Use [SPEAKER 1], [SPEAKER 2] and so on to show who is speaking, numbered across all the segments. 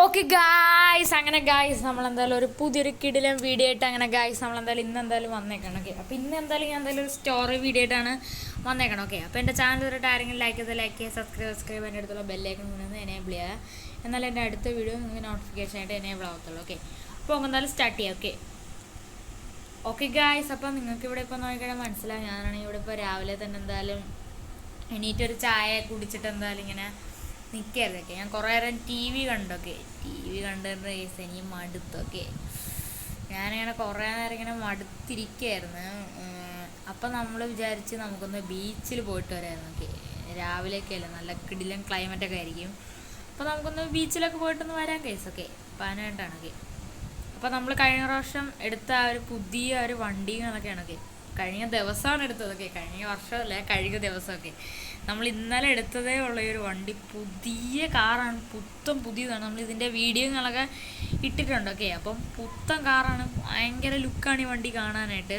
[SPEAKER 1] Okay guys, അങ്ങനെ guys നമ്മളെന്തായാലും ഒരു പുതിയൊരു കിടിലം വീഡിയോ ആയിട്ട് അങ്ങനെ ഗായ്സ് നമ്മളെന്തായാലും ഇന്നെന്തായാലും വന്നേക്കണം. ഓക്കെ, അപ്പോൾ ഇന്ന് എന്തായാലും ഞാൻ എന്തായാലും ഒരു സ്റ്റോറി വീഡിയോ ആയിട്ടാണ് വന്നേക്കണം. ഓക്കെ, അപ്പോൾ എൻ്റെ ചാനൽ ഇവരുടെ ആരെങ്കിലും ലൈക്ക് ചെയ്യുക, സബ്സ്ക്രൈബ് എൻ്റെ അടുത്തുള്ള ബെല്ലൈക്കൺ നിന്ന് എനേബിൾ ചെയ്യുക. എന്നാലും എൻ്റെ അടുത്ത വീഡിയോ നിങ്ങൾക്ക് നോട്ടിഫിക്കേഷൻ ആയിട്ട് എനേബിൾ ആവത്തുള്ളൂ. ഓക്കെ, അപ്പോൾ എന്തായാലും സ്റ്റാർട്ട് ചെയ്യാം. ഓക്കെ ഗായ്സ്, അപ്പോൾ നിങ്ങൾക്ക് ഇവിടെ ഇപ്പോൾ നോക്കിക്കഴിഞ്ഞാൽ മനസ്സിലാവും. ഞാനാണെങ്കിൽ ഇവിടെ ഇപ്പോൾ രാവിലെ തന്നെ എന്തായാലും എണീറ്റൊരു ചായ കുടിച്ചിട്ട് എന്തായാലും ഇങ്ങനെ നിൽക്കരുതൊക്കെ. ഞാൻ കുറേ നേരം ടി വി കണ്ടിട്ട് എനിക്ക് മടുത്തൊക്കെ. ഞാനിങ്ങനെ കുറേ നേരം ഇങ്ങനെ മടുത്തിരിക്കുകയായിരുന്നു. അപ്പം നമ്മൾ വിചാരിച്ച് നമുക്കൊന്ന് ബീച്ചിൽ പോയിട്ട് വരായിരുന്നു. രാവിലെയൊക്കെ അല്ലേ, നല്ല കിടിലൻ ക്ലൈമറ്റൊക്കെ ആയിരിക്കും. അപ്പോൾ നമുക്കൊന്ന് ബീച്ചിലൊക്കെ പോയിട്ടൊന്ന് വരാൻ കേസൊക്കെ അപ്പം അതിനായിട്ടാണ്. അപ്പോൾ നമ്മൾ കഴിഞ്ഞ പ്രാവശ്യം എടുത്ത ആ ഒരു പുതിയ ഒരു വണ്ടികളൊക്കെയാണ്. കഴിഞ്ഞ ദിവസമാണ് എടുത്തതൊക്കെ, കഴിഞ്ഞ വർഷമല്ല, കഴിഞ്ഞ ദിവസമൊക്കെ. നമ്മൾ ഇന്നലെ എടുത്തതേ ഉള്ള ഒരു വണ്ടി, പുതിയ കാറാണ്, പുതിയതാണ്. നമ്മൾ ഇതിൻ്റെ വീഡിയോകളൊക്കെ ഇട്ടിട്ടുണ്ട്. അപ്പം പുത്തൻ കാറാണ്, ഭയങ്കര ലുക്കാണ് ഈ വണ്ടി കാണാനായിട്ട്.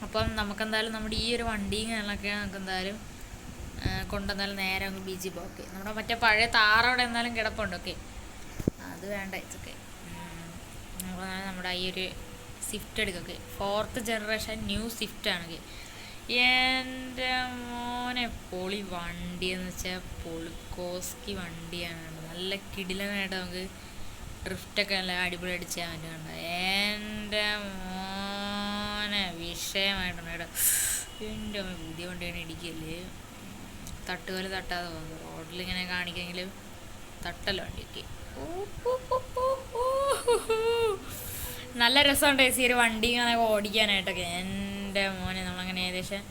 [SPEAKER 1] അപ്പം നമുക്കെന്തായാലും നമ്മുടെ ഈ ഒരു വണ്ടികളൊക്കെ നമുക്ക് എന്തായാലും കൊണ്ടെന്തായാലും നേരെ അങ്ങ് ബീച്ചിൽ പോകെ. നമ്മുടെ മറ്റേ പഴയ താറവിടെ എന്തായാലും കിടപ്പുണ്ട്. അത് വേണ്ട ഇതൊക്കെ. നമ്മുടെ ഈ ഒരു സ്വിഫ്റ്റ് എടുക്കൊക്കെ, 4th ജനറേഷൻ ന്യൂ സ്വിഫ്റ്റ് ആണ്. എൻ്റെ മോനെ പൊളി വണ്ടിയെന്ന് വെച്ചാൽ പൊളിക്കോസ്കി വണ്ടിയാണ്. നല്ല കിടിലനായിട്ട് നമുക്ക് ഡ്രിഫ്റ്റൊക്കെ നല്ല അടിപൊളി അടിച്ചാൽ പറ്റുന്നുണ്ട്. എൻ്റെ മോനെ വിഷയമായിട്ടുണ്ട് കേട്ടോ. എൻ്റെ പുതിയ വണ്ടിയാണ്, ഇടിക്കല്ലേ, തട്ടുപോലെ തട്ടാതെ പോകുന്നു. റോഡിലിങ്ങനെ കാണിക്കെങ്കിലും തട്ടല്ല വണ്ടിയൊക്കെ. നല്ല രസമുണ്ട് ഈ ഒരു വണ്ടി ഇങ്ങനെ ഓടിക്കാനായിട്ടൊക്കെ. എൻ്റെ മോനെ നമ്മളങ്ങനെ ഏകദേശം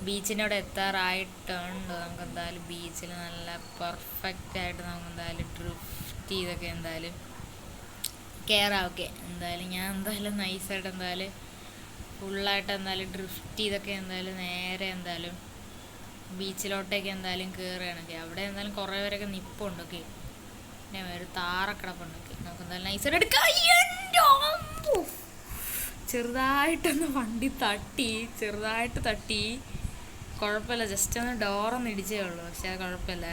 [SPEAKER 1] ബീച്ചിൻ്റെ അവിടെ എത്താറായിട്ടുണ്ട്. നമുക്ക് എന്തായാലും ബീച്ചിൽ നല്ല പെർഫെക്റ്റ് ആയിട്ട് നമുക്ക് എന്തായാലും ഡ്രിഫ്റ്റ് ചെയ്തൊക്കെ എന്തായാലും കയറാം. എന്തായാലും ഞാൻ എന്തായാലും നൈസായിട്ട് എന്തായാലും ഫുള്ളായിട്ട് എന്തായാലും ഡ്രിഫ്റ്റ് ചെയ്തൊക്കെ എന്തായാലും നേരെ എന്തായാലും ബീച്ചിലോട്ടേക്ക് എന്തായാലും കയറുകയാണ്. അവിടെ എന്തായാലും കുറേ പേരൊക്കെ നിൽപ്പുണ്ട്. പിന്നെ ഒരു താറക്കിടപ്പുണ്ട്. നമുക്ക് എന്തായാലും നൈസായിട്ട് എടുക്കാം. ചെറുതായിട്ടൊന്ന് വണ്ടി ചെറുതായിട്ട് തട്ടി, കുഴപ്പമില്ല, ജസ്റ്റ് ഒന്ന് ഡോറൊന്ന് ഇടിച്ചേ ഉള്ളൂ. പക്ഷെ അത് കുഴപ്പമില്ല.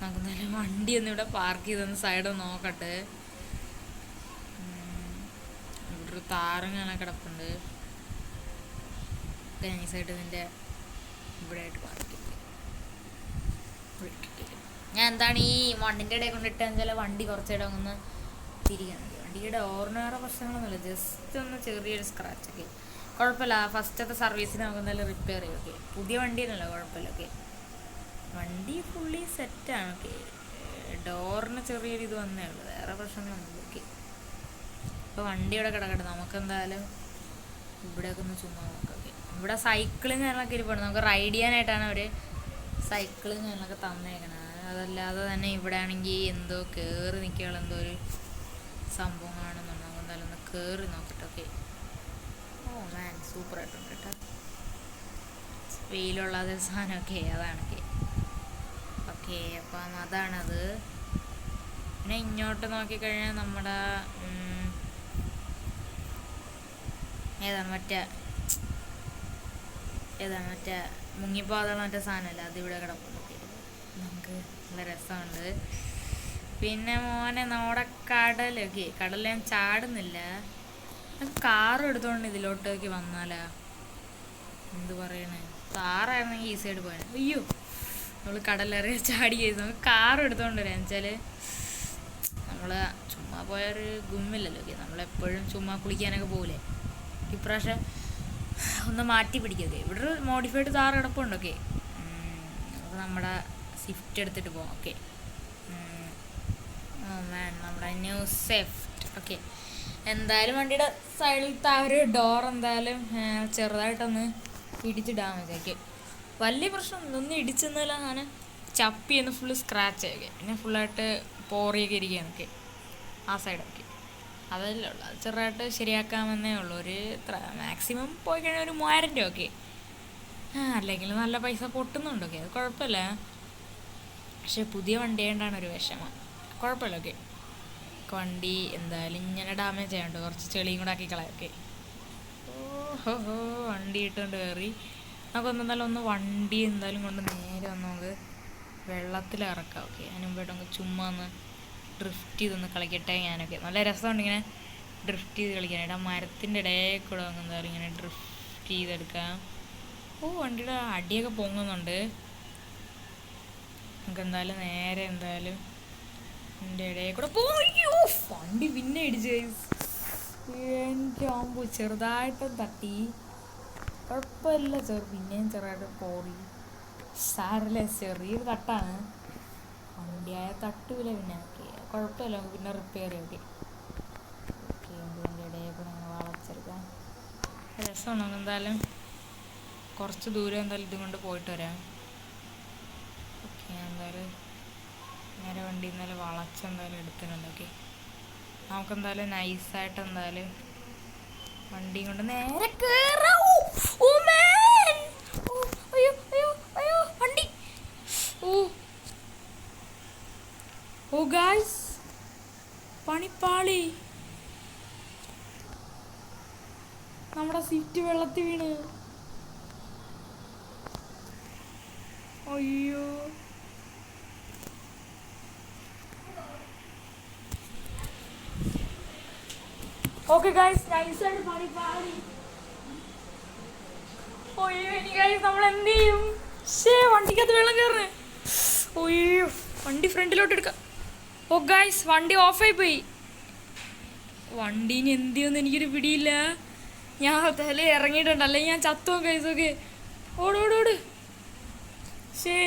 [SPEAKER 1] നമുക്ക് എന്തായാലും വണ്ടി ഒന്ന് ഇവിടെ പാർക്ക് ചെയ്തൊന്ന് സൈഡ് നോക്കട്ടെ. ഇവിടെ ഒരു താറിങ്ങനെ കിടപ്പുണ്ട്. നൈസായിട്ട് ഇതിൻ്റെ ഇവിടെ ആയിട്ട് പാർക്ക് ചെയ്ത് ഞാൻ എന്താണ് ഈ മണ്ണിൻ്റെ ഇടയിൽ കൊണ്ടിട്ട് വെച്ചാൽ വണ്ടി കുറച്ചിടം ഒന്ന് തിരികണം. വണ്ടിയുടെ ഓർണേറെ പ്രശ്നങ്ങളൊന്നുമില്ല, ജസ്റ്റ് ഒന്ന് ചെറിയൊരു സ്ക്രാച്ചൊക്കെ. കുഴപ്പമില്ല, ഫസ്റ്റത്തെ സർവീസിന് നമുക്ക് എന്തായാലും റിപ്പയർ ചെയ്യും. പുതിയ വണ്ടിയല്ലല്ലോ, കുഴപ്പമില്ല. വണ്ടി ഫുള്ളി സെറ്റാണ്. ഡോറിന് ചെറിയൊരു ഇത് വന്നേ ഉള്ളൂ, വേറെ പ്രശ്നങ്ങളൊന്നുമില്ല. ഇപ്പോൾ വണ്ടി ഇവിടെ കിടക്കട്ടെ. നമുക്കെന്തായാലും ഇവിടെയൊക്കെ ഒന്ന് ചുമ്മാ നോക്കാം. ഇവിടെ സൈക്കിളിങ് എന്നൊക്കെ ഇരിപ്പുണ്ട്. നമുക്ക് റൈഡ് ചെയ്യാനായിട്ടാണ് അവർ സൈക്കിളിങ് എന്നൊക്കെ തന്നേക്കണത്. അതല്ലാതെ തന്നെ ഇവിടെ ആണെങ്കിൽ എന്തോ കയറി നിൽക്കുകയുള്ള എന്തോ ഒരു സംഭവം കാണുന്നുണ്ട്. നമുക്ക് എന്തായാലും ഒന്ന് കയറി നോക്കട്ടെ. ഓ മാൻ, സൂപ്പറായിട്ടുണ്ട് കേട്ടോ. വെയിലുള്ള ഒരു സാധനമൊക്കെ അതാണ്. അപ്പം അതാണത്. പിന്നെ ഇങ്ങോട്ട് നോക്കിക്കഴിഞ്ഞാൽ നമ്മുടെ ഏതാണ് മറ്റേ മുങ്ങിപ്പാതുള്ള മറ്റേ സാധനമല്ല, അതിവിടെ കിടപ്പുണ്ട്. നമുക്ക് നല്ല രസമുണ്ട്. പിന്നെ മോനെ നമ്മുടെ കടൽ ഞാൻ ചാടുന്നില്ല. കാറും എടുത്തോണ്ട് ഇതിലോട്ടേക്ക് വന്നാലാ, എന്ത് പറയണേ, കാറായിരുന്നെങ്കിൽ ഈസി ആയിട്ട് പോയാൽ. അയ്യോ, നമ്മൾ കടലിറങ്ങി ചാടി ചെയ്ത് നമുക്ക് കാറും എടുത്തോണ്ട് വരാം. വെച്ചാൽ നമ്മൾ ചുമ്മാ പോയൊരു ഗുമ്മില്ലല്ലോ. നമ്മളെപ്പോഴും ചുമ്മാ കുളിക്കാനൊക്കെ പോകില്ലേ. ഇപ്രാവശ്യം ഒന്ന് മാറ്റി പിടിക്കുക. ഇവിടെ ഒരു മോഡിഫൈഡ് താർ കിടപ്പുണ്ട്. നമുക്ക് നമ്മുടെ സ്വിഫ്റ്റ് എടുത്തിട്ട് പോകാം. നമ്മുടെ ന്യൂ സ്വിഫ്റ്റ്. എന്തായാലും വണ്ടിയുടെ സൈഡിലത്തെ ആ ഒരു ഡോർ എന്തായാലും ചെറുതായിട്ടൊന്ന് ഇടിച്ചിടാൻ വെച്ചേക്ക്. വലിയ പ്രശ്നമൊന്നും, ഒന്നും ഇടിച്ചെന്നില്ല. ഞാൻ ചപ്പിന്ന് ഫുള്ള് സ്ക്രാച്ച് ആക്കി, പിന്നെ ഫുള്ളായിട്ട് പോറിയൊക്കെ ഇരിക്കുകയാണ്. ആ സൈഡൊക്കെ അതല്ലേ ഉള്ളൂ, അത് ചെറുതായിട്ട് ശരിയാക്കാമെന്നേ ഉള്ളൂ. ഒരു മാക്സിമം പോയി കഴിഞ്ഞാൽ ഒരു 3000 രൂപ. അല്ലെങ്കിൽ നല്ല പൈസ പൊട്ടുന്നുണ്ട്. അത് കുഴപ്പമില്ല. പക്ഷെ പുതിയ വണ്ടി ആയതുകൊണ്ടാണ് ഒരു വിഷമം. കുഴപ്പമില്ല. വണ്ടി എന്തായാലും ഇങ്ങനെ ഡാമേജ് ചെയ്യാണ്ട് കുറച്ച് ചെളിയും കൂടെ ആക്കി കളയൊക്കെ. ഓഹോ, വണ്ടി ഇട്ടുകൊണ്ട് കയറി. നമുക്കൊന്നെന്തായാലും ഒന്ന് വണ്ടി എന്തായാലും കൊണ്ട് നേരെ വന്ന് നമുക്ക് വെള്ളത്തിൽ ഇറക്കാം. ഓക്കെ, അതിന് മുമ്പായിട്ട് ചുമ്മാ ഒന്ന് ഡ്രിഫ്റ്റ് ചെയ്തൊന്ന് കളിക്കട്ടെ ഞാനൊക്കെ. നല്ല രസമുണ്ട് ഇങ്ങനെ ഡ്രിഫ്റ്റ് ചെയ്ത് കളിക്കാനായിട്ട്. ആ മരത്തിൻ്റെ ഇടയിൽ കൂടെ എന്തായാലും ഇങ്ങനെ ഡ്രിഫ്റ്റ് ചെയ്തെടുക്കാം. ഓ, വണ്ടിയുടെ അടിയൊക്കെ പൊങ്ങുന്നുണ്ട്. നമുക്ക് എന്തായാലും നേരെ എന്തായാലും എൻ്റെ ഇടയിൽ കൂടെ പോയോ. വണ്ടി പിന്നെ ഇടിച്ച് എൻ്റെ ആകുമ്പോൾ ചെറുതായിട്ടും തട്ടി. കുഴപ്പമില്ല, പിന്നെയും ചെറുതായിട്ട് പോറി. സാരല്ല, ചെറിയൊരു തട്ടാണ്. വണ്ടിയായ തട്ടൂല പിന്നെ. ഓക്കെ, കുഴപ്പമില്ല, നമുക്ക് പിന്നെ റിപ്പയർ ചെയ്യാം. ഓക്കെ ഓക്കെ, എൻ്റെ ഇടയിൽ കൂടെ അങ്ങനെ വളച്ചെടുക്കാം. രസമാണ്. നമുക്ക് എന്തായാലും കുറച്ച് ദൂരം എന്തായാലും ഇതും കൊണ്ട് പോയിട്ട് വരാം. ഓക്കെ, എന്തായാലും നേരെ വണ്ടി എന്തായാലും വളച്ചെന്തായാലും എടുത്തിട്ടുണ്ട്. ഓക്കെ, നമുക്കെന്തായാലും നൈസായിട്ട് എന്തായാലും വണ്ടിയും കൊണ്ട് നേരെ കയറാം. വണ്ടി ഓ ഗായ്സ്, പണിപ്പാളി. നമ്മുടെ സീറ്റ് വെള്ളത്തിൽ വീണ്. അയ്യോ, ഓക്കെ ഗായ്സ്, നൈസായിട്ട് പണിപ്പാളി. ഒയ്യോ, ഇനി ഗായ്സ് നമ്മൾ എന്ത് ചെയ്യും? വണ്ടിക്കകത്ത് വെള്ളം കയറുന്നേ. ഒയ്യോ, വണ്ടി ഫ്രണ്ടിലോട്ട് എടുക്കാം. ഓ ഗായ്സ്, വണ്ടി ഓഫായി പോയി. വണ്ടീന് എന്ത് ചെയ്യുമെന്ന് എനിക്കൊരു പിടിയില്ല. ഞാൻ തല ഇറങ്ങിയിട്ടുണ്ട്, അല്ലെങ്കിൽ ഞാൻ ചത്തോ ഗായ്സ്. ഓക്കെ, ഓടോടോട്.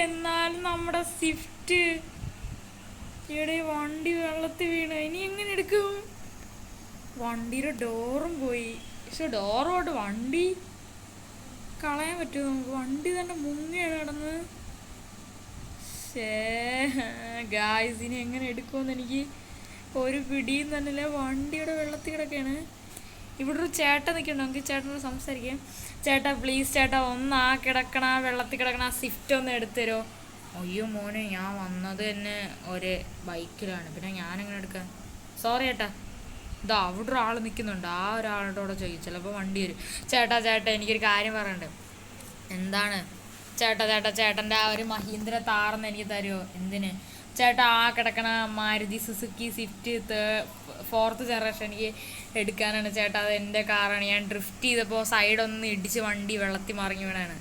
[SPEAKER 1] എന്നാലും നമ്മുടെ സ്വിഫ്റ്റ് ഇവിടെ വണ്ടി വെള്ളത്തിൽ വീണ്. ഇനി എങ്ങനെ എടുക്കും? വണ്ടിയുടെ ഡോറും പോയി. ഡോറോട്ട് വണ്ടി കളയാൻ പറ്റുമോ നമുക്ക്? വണ്ടി തന്നെ മുങ്ങിയാണ് കിടന്ന്. ഗായ്സ്, ഇനി എങ്ങനെ എടുക്കുമെന്ന് എനിക്ക് ഒരു പിടിയും തന്നെയില്ല. വണ്ടിയുടെ വെള്ളത്തിൽ കിടക്കുകയാണ്. ഇവിടെ ഒരു ചേട്ടൻ നിൽക്കുന്നുണ്ട്, നമുക്ക് ചേട്ടനോട് സംസാരിക്കാം. ചേട്ടാ പ്ലീസ്, ചേട്ടാ ഒന്ന് കിടക്കണ വെള്ളത്തിൽ കിടക്കണ സ്വിഫ്റ്റ് ഒന്ന് എടുത്തു തരുമോ? അയ്യോ മോനെ, ഞാൻ വന്നത് തന്നെ ഒരു ബൈക്കിലാണ്, പിന്നെ ഞാനെങ്ങനെ എടുക്കാൻ? സോറി ചേട്ടാ. ഇതാ അവിടെ ഒരാൾ നിൽക്കുന്നുണ്ട്, ആ ഒരാളോട് ചോദിച്ചു, ചിലപ്പോൾ വണ്ടി വരും. ചേട്ടാ എനിക്കൊരു കാര്യം പറയണ്ട്. എന്താണ്? ചേട്ടൻ്റെ ആ ഒരു മഹീന്ദ്ര താറെന്ന് എനിക്ക് തരുമോ? എന്തിന് ചേട്ടാ? ആ കിടക്കണ Maruti Suzuki Swift 4th generation എനിക്ക് എടുക്കാനാണ് ചേട്ടാ. അത് എൻ്റെ കാറാണ്. ഞാൻ ഡ്രിഫ്റ്റ് ചെയ്തപ്പോൾ സൈഡൊന്ന് ഇടിച്ച് വണ്ടി വെള്ളത്തിൽ മറിഞ്ഞു വീണാണ്.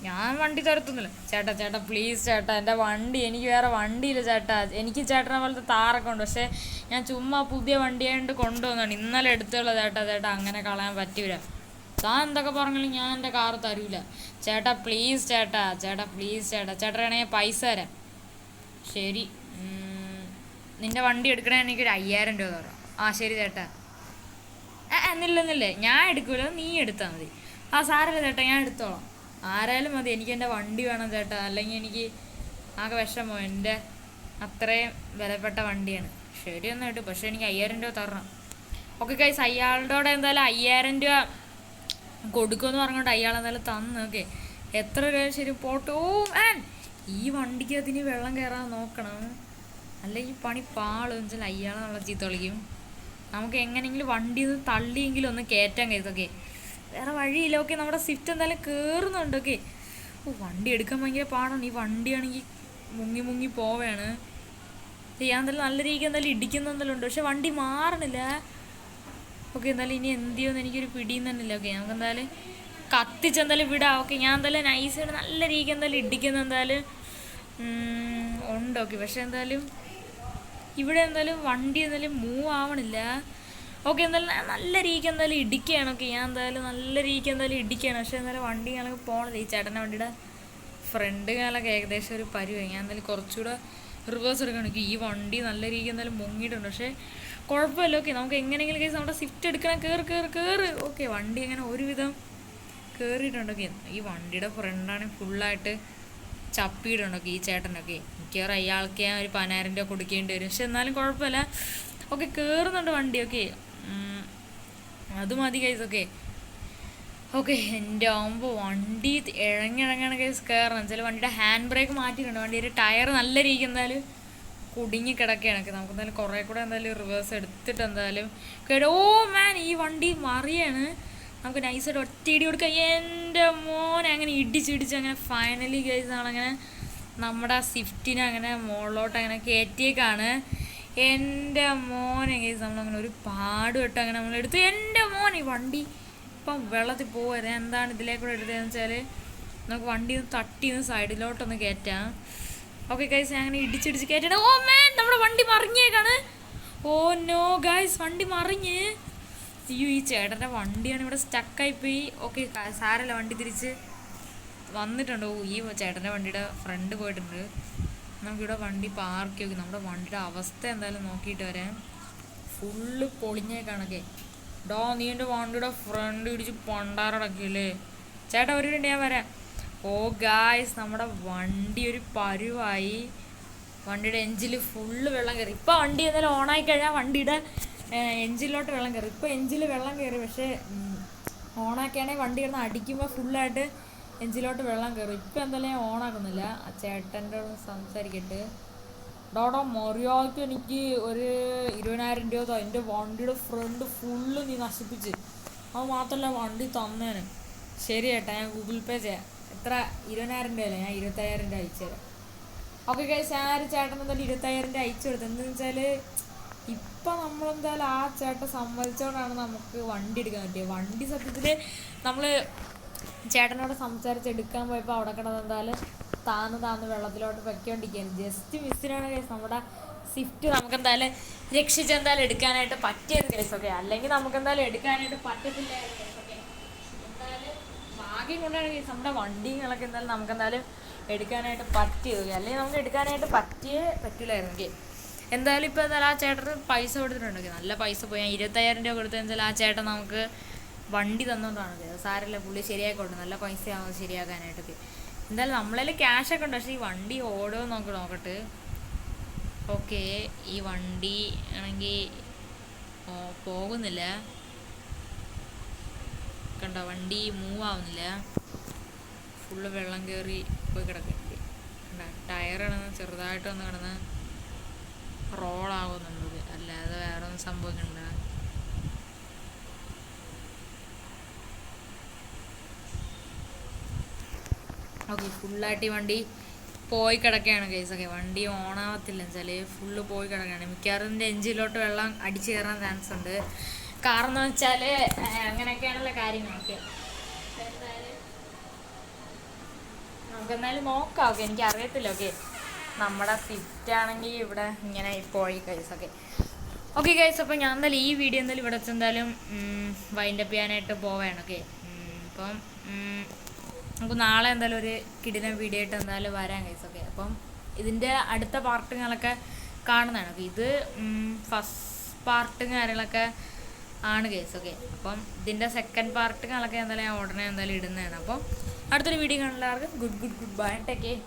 [SPEAKER 1] ഞാൻ വണ്ടി തരത്തൊന്നുമില്ല. ചേട്ടാ പ്ലീസ് ചേട്ടാ, എൻ്റെ വണ്ടി, എനിക്ക് വേറെ വണ്ടിയില്ല ചേട്ടാ. എനിക്ക് ചേട്ടനെ പോലത്തെ താറൊക്കെ ഉണ്ട്, പക്ഷേ ഞാൻ ചുമ്മാ പുതിയ വണ്ടിയായിട്ട് കൊണ്ടുവന്നാണ്. ഇന്നലെ എടുത്തുള്ള ചേട്ടാ അങ്ങനെ കളയാൻ പറ്റൂല. താൻ എന്തൊക്കെ പറഞ്ഞാലും ഞാൻ എൻ്റെ കാറ് തരൂല. ചേട്ടാ പ്ലീസ് ചേട്ടനാണെങ്കിൽ പൈസ തരാം. ശരി, നിൻ്റെ വണ്ടി എടുക്കണേ എനിക്കൊരു 5000 രൂപ തരാം. ശരി ചേട്ടാ. എന്നില്ലേ, ഞാൻ എടുക്കൂല, നീ എടുത്താൽ മതി. സാരമില്ല ചേട്ടാ, ഞാൻ എടുത്തോളാം. ആരായാലും മതി, എനിക്ക് എൻ്റെ വണ്ടി വേണം ചേട്ടാ. അല്ലെങ്കിൽ എനിക്ക് ആകെ വിഷമോ, എൻ്റെ അത്രയും വിലപ്പെട്ട വണ്ടിയാണ്. ശരിയൊന്നും കേട്ടു, പക്ഷേ എനിക്ക് 5000 രൂപ തരണം. ഓക്കെ ഗൈസ്, അയാളുടെ എന്തായാലും 5000 രൂപ കൊടുക്കുമെന്ന് പറഞ്ഞുകൊണ്ട് അയാൾ എന്തായാലും തന്നു. ഓക്കെ, എത്ര രൂപ ശരി പോട്ടോ. ഈ വണ്ടിക്ക് അതിന് വെള്ളം കയറാൻ നോക്കണം, അല്ലെങ്കിൽ പണി പാളും വെച്ചാൽ അയാളെ നമ്മളെ ചീത്ത കളിക്കും. നമുക്ക് എങ്ങനെയെങ്കിലും വണ്ടി ഒന്ന് തള്ളിയെങ്കിലും ഒന്ന് കയറ്റാൻ കഴിയും. ഓക്കെ, വേറെ വഴിയില്ല. ഓക്കെ, നമ്മുടെ സ്വിഫ്റ്റ് എന്തായാലും കയറുന്നുണ്ട്. ഓക്കെ, വണ്ടി എടുക്കാൻ ഭയങ്കര പാടാണ്. ഈ വണ്ടിയാണെങ്കിൽ മുങ്ങി പോവുകയാണ്. ഞാൻ എന്തായാലും നല്ല രീതിക്ക് എന്തായാലും ഇടിക്കുന്നെന്തായാലും ഉണ്ട്, പക്ഷെ വണ്ടി മാറണില്ല. ഓക്കെ, എന്തായാലും ഇനി എന്ത് ചെയ്യുമെന്ന് എനിക്കൊരു പിടിയും തന്നെയില്ല. ഓക്കെ, നമുക്ക് എന്തായാലും കത്തിച്ചെന്തായാലും വിടാം. ഓക്കെ, ഞാൻ എന്തായാലും നൈസായിട്ട് നല്ല രീതിക്ക് എന്തായാലും ഇടിക്കുന്ന എന്തായാലും ഉണ്ട്. ഓക്കെ, പക്ഷെ എന്തായാലും ഇവിടെ എന്തായാലും വണ്ടി എന്തായാലും മൂവ് ആവണില്ല. ഓക്കെ, എന്തായാലും നല്ല രീതിക്ക് എന്തായാലും ഇടിക്കുകയാണ്. ഓക്കെ, ഞാൻ എന്തായാലും നല്ല രീതിക്ക് എന്തായാലും ഇടിക്കുകയാണ്, പക്ഷേ എന്തായാലും വണ്ടി കാലൊക്കെ പോകണില്ല. ഈ ചേട്ടൻ്റെ വണ്ടിയുടെ ഫ്രണ്ട് കാലൊക്കെ ഏകദേശം ഒരു പരുവായി. ഞാൻ എന്തായാലും കുറച്ചുകൂടെ റിവേഴ്സ് എടുക്കണം. ഈ വണ്ടി നല്ല രീതിക്ക് എന്തായാലും മുങ്ങിയിട്ടുണ്ട്, പക്ഷേ കുഴപ്പമില്ല. ഓക്കെ, നമുക്ക് എങ്ങനെയെങ്കിലും കേസ് നമ്മുടെ സ്വിഫ്റ്റ് എടുക്കണം. കയറ്. ഓക്കെ, വണ്ടി അങ്ങനെ ഒരുവിധം കയറിയിട്ടുണ്ട്. ഓക്കെ, ഈ വണ്ടിയുടെ ഫ്രണ്ടാണ് ഫുള്ളായിട്ട് ചപ്പിയിട്ടുണ്ട്. ഈ ചേട്ടനൊക്കെ മിക്കവാറും അയാൾക്ക് ഞാൻ ഒരു 10000 രൂപ കൊടുക്കേണ്ടി വരും, പക്ഷെ എന്നാലും കുഴപ്പമില്ല. ഓക്കെ, കയറുന്നുണ്ട് വണ്ടി. ഓക്കെ, അത് മതി കേസ്. ഓക്കെ എൻ്റെ ആകുമ്പോൾ വണ്ടി ഇഴങ്ങിഴങ്ങാണ് കേസ് കയറണം. ചില വണ്ടിയുടെ ഹാൻഡ് ബ്രേക്ക് മാറ്റിയിട്ടുണ്ട്. വണ്ടിയുടെ ടയർ നല്ല രീതിക്ക് എന്തായാലും കുടുങ്ങി കിടക്കുകയാണ്. നമുക്ക് എന്തായാലും കുറേ കൂടെ എന്തായാലും റിവേഴ്സ് എടുത്തിട്ട് എന്തായാലും കേട്ടോ. ഈ വണ്ടി മറിയാണ്. നമുക്ക് നൈസായിട്ട് ഒറ്റ ഇടി കൊടുക്കാം. എൻ്റെ മോനെ അങ്ങനെ ഇടിച്ച് അങ്ങനെ ഫൈനലി കേസ് നമ്മളങ്ങനെ നമ്മുടെ സ്വിഫ്റ്റിനെ അങ്ങനെ മുകളിലോട്ട് അങ്ങനെ കയറ്റിയേക്കാണ്. എൻ്റെ മോനെ കേസ് നമ്മളങ്ങനെ ഒരു പാടുപെട്ട് അങ്ങനെ നമ്മളെടുത്തു. എൻ്റെ മോനെ വണ്ടി ഇപ്പം വെള്ളത്തിൽ പോകരുത്. എന്താണ് ഇതിലേക്കൂടെ എടുത്തതെന്ന് വെച്ചാൽ നമുക്ക് വണ്ടി ഒന്ന് തട്ടി ഒന്ന് സൈഡിലോട്ടൊന്ന് കയറ്റാം. ഓക്കെ ഗൈസ്, ഞാൻ അങ്ങനെ ഇടിച്ചിടിച്ച് കയറ്റണം. ഓ മാൻ, നമ്മുടെ വണ്ടി മറിഞ്ഞേക്കാണ്. ഓ നോ ഗൈസ്, വണ്ടി മറിഞ്ഞ്. അയ്യോ, ഈ ചേട്ടൻ്റെ വണ്ടിയാണ് ഇവിടെ സ്റ്റക്കായിപ്പോയി. ഓക്കെ സാരല്ല, വണ്ടി തിരിച്ച് വന്നിട്ടുണ്ടോ? ഈ ചേട്ടൻ്റെ വണ്ടിയുടെ ഫ്രണ്ട് പോയിട്ടുണ്ട്. നമുക്കിവിടെ വണ്ടി പാർക്ക് ചെയ്യും. നമ്മുടെ വണ്ടിയുടെ അവസ്ഥ എന്തായാലും നോക്കിയിട്ട് വരാം. ഫുള്ള് പൊളിഞ്ഞേക്കാണൊക്കെ. ഡോ, നീ എൻ്റെ വണ്ടിയുടെ ഫ്രണ്ട് ഇടിച്ച് പണ്ടാറടക്കില്ലേ ചേട്ടാ? ഒരു മിനിറ്റ് ഞാൻ വരാം. ഓ ഗായ്സ്, നമ്മുടെ വണ്ടി ഒരു പരുവായി. വണ്ടിയുടെ എഞ്ചിൽ ഫുള്ള് വെള്ളം കയറി. ഇപ്പോൾ വണ്ടി എന്തായാലും ഓണായി കഴിഞ്ഞാൽ വണ്ടിയുടെ എഞ്ചിനിലോട്ട് വെള്ളം കയറി. ഇപ്പോൾ എഞ്ചിൽ വെള്ളം കയറി, പക്ഷേ ഓണാക്കിയാണെങ്കിൽ വണ്ടി കിടന്ന് അടിക്കുമ്പോൾ ഫുള്ളായിട്ട് എഞ്ചിലോട്ട് വെള്ളം കയറും. ഇപ്പം എന്തായാലും ഞാൻ ഓണാക്കുന്നില്ല. ആ ചേട്ടൻ്റെ ഒന്ന് സംസാരിക്കട്ടെ. ഡോടോ മര്യാദയ്ക്ക് എനിക്ക് ഒരു 20,000 രൂപ തോ. എൻ്റെ വണ്ടിയുടെ ഫ്രണ്ട് ഫുള്ള് നീ നശിപ്പിച്ച്. അത് മാത്രമല്ല വണ്ടി തന്നേന്. ശരി ചേട്ടാ, ഞാൻ ഗൂഗിൾ പേ ചെയ്യാം. എത്ര? 20,000 രൂപയല്ലേ? ഞാൻ 25,000 രൂപ അയച്ചു തരാം. ഓക്കെ ഗൈസ്, ഞാൻ ഒരു ചേട്ടൻ എന്തായാലും 25,000 രൂപ അയച്ചു കൊടുത്തത്. എന്താണെന്ന് വെച്ചാൽ ഇപ്പം നമ്മളെന്തായാലും ആ ചേട്ടൻ സമ്മതിച്ചോണ്ടാണ് നമുക്ക് വണ്ടി എടുക്കാൻ പറ്റിയത്. വണ്ടി സത്യത്തിൽ നമ്മൾ ചേട്ടനോട് സംസാരിച്ചെടുക്കാൻ പോയപ്പോൾ അവിടെ കിടന്ന് എന്തായാലും താന്ന് വെള്ളത്തിലോട്ട് വെക്കൊണ്ടിരിക്കുകയാണ്. ജസ്റ്റ് മിസ്സിനാണ് കേസ് നമ്മുടെ സ്വിഫ്റ്റ് നമുക്ക് എന്തായാലും രക്ഷിച്ചെന്തായാലും എടുക്കാനായിട്ട് പറ്റിയത് കേസൊക്കെ. അല്ലെങ്കിൽ നമുക്ക് എന്തായാലും എടുക്കാനായിട്ട് പറ്റത്തില്ല കേസൊക്കെ. എന്തായാലും ഭാഗ്യം കൊണ്ടാണ് കേസ് നമ്മുടെ വണ്ടികളൊക്കെ എന്തായാലും നമുക്ക് എന്തായാലും എടുക്കാനായിട്ട് പറ്റിയത്. അല്ലെങ്കിൽ നമുക്ക് എടുക്കാനായിട്ട് പറ്റില്ലായിരുന്നെങ്കിൽ. എന്തായാലും ഇപ്പോൾ എന്തായാലും ആ ചേട്ടന് പൈസ കൊടുത്തിട്ടുണ്ടെങ്കിൽ നല്ല പൈസ പോയി. ഞാൻ 25,000 രൂപ കൊടുത്ത് എന്തായാലും ആ ചേട്ടൻ നമുക്ക് വണ്ടി തന്നുകൊണ്ടാണ്. സാരമില്ല, പുള്ളി ശരിയായിക്കോട്ടെ. നല്ല പൈസയാവും ശരിയാക്കാനായിട്ടൊക്കെ. എന്തായാലും നമ്മളതിൽ ക്യാഷൊക്കെ ഉണ്ട്, പക്ഷേ ഈ വണ്ടി ഓടോ നോക്കട്ടെ. ഓക്കെ, ഈ വണ്ടി ആണെങ്കിൽ പോകുന്നില്ല. കണ്ടോ, വണ്ടി മൂവ് ആവുന്നില്ല. ഫുള്ള് വെള്ളം കയറി പോയി കിടക്കുന്നുണ്ട്. കണ്ടോ, ടയറാണ് ചെറുതായിട്ടൊന്ന് കിടന്ന് റോളാവുന്നുണ്ട്, അല്ലാതെ വേറെ ഒന്നും സംഭവിക്കണില്ല. ഓക്കെ, ഫുള്ളായിട്ട് ഈ വണ്ടി പോയി കിടക്കുകയാണ് കേസൊക്കെ. വണ്ടി ഓണാവത്തില്ല വെച്ചാൽ ഫുള്ള് പോയി കിടക്കുകയാണ്. മിക്കവാറും ഇതിൻ്റെ എഞ്ചിനിലോട്ട് വെള്ളം അടിച്ചു കയറാൻ ചാൻസ് ഉണ്ട്. കാരണം എന്ന് വെച്ചാൽ അങ്ങനെയൊക്കെയാണല്ലോ കാര്യങ്ങളൊക്കെ. നമുക്കെന്നാലും നോക്കാം. ഓക്കെ, എനിക്ക് അറിയത്തില്ല. ഓക്കെ, നമ്മുടെ സ്വിഫ്റ്റ് ആണെങ്കിൽ ഇവിടെ ഇങ്ങനെ പോയി കേസൊക്കെ. ഓക്കെ ഗൈസ്, അപ്പോൾ ഞാൻ എന്തായാലും ഈ വീഡിയോ എന്തായാലും ഇവിടെ വെച്ച് എന്തായാലും വൈൻഡപ്പ് ചെയ്യാനായിട്ട് പോവുകയാണ്. ഓക്കെ, അപ്പം നമുക്ക് നാളെ എന്തായാലും ഒരു കിടിലൻ വീഡിയോ ആയിട്ട് എന്തായാലും വരാം ഗൈസ്. ഓക്കെ, അപ്പം ഇതിൻ്റെ അടുത്ത പാർട്ടുകളൊക്കെ കാണുന്നതാണ്. അപ്പോൾ ഇത് ഫസ്റ്റ് പാർട്ടും കാര്യങ്ങളൊക്കെ ആണ് ഗൈസ്. ഓക്കെ, അപ്പം ഇതിൻ്റെ സെക്കൻഡ് പാർട്ടുകളൊക്കെ എന്തായാലും ഞാൻ ഉടനെ എന്തായാലും ഇടുന്നതാണ്. അപ്പം അടുത്തൊരു വീഡിയോ കാണുന്നവർക്ക് ഗുഡ് ബൈ, ടേക്ക് കെയർ.